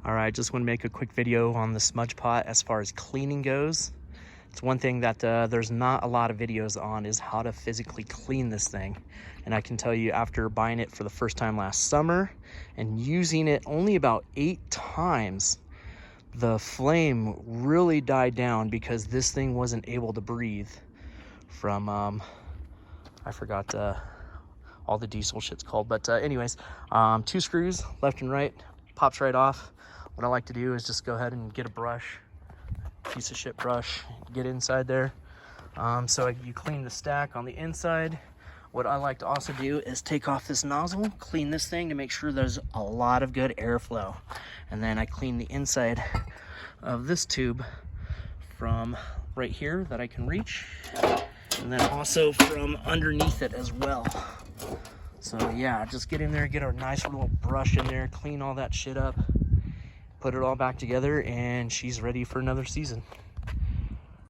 All right, just want to make a quick video on the smudge pot as far as cleaning goes. It's one thing that there's not a lot of videos on is how to physically clean this thing. And I can tell you, after buying it for the first time last summer and using it only about 8 times, the flame really died down because this thing wasn't able to breathe from, I forgot all the diesel shit's called. But anyways, 2 screws left and right, pops right off. What I like to do is just go ahead and get a brush, piece of shit brush, get inside there. So you clean the stack on the inside. What I like to also do is take off this nozzle, clean this thing to make sure there's a lot of good airflow. And then I clean the inside of this tube from right here that I can reach, and then also from underneath it as well. So yeah, just get in there, get a nice little brush in there, clean all that shit up, put it all back together, and she's ready for another season.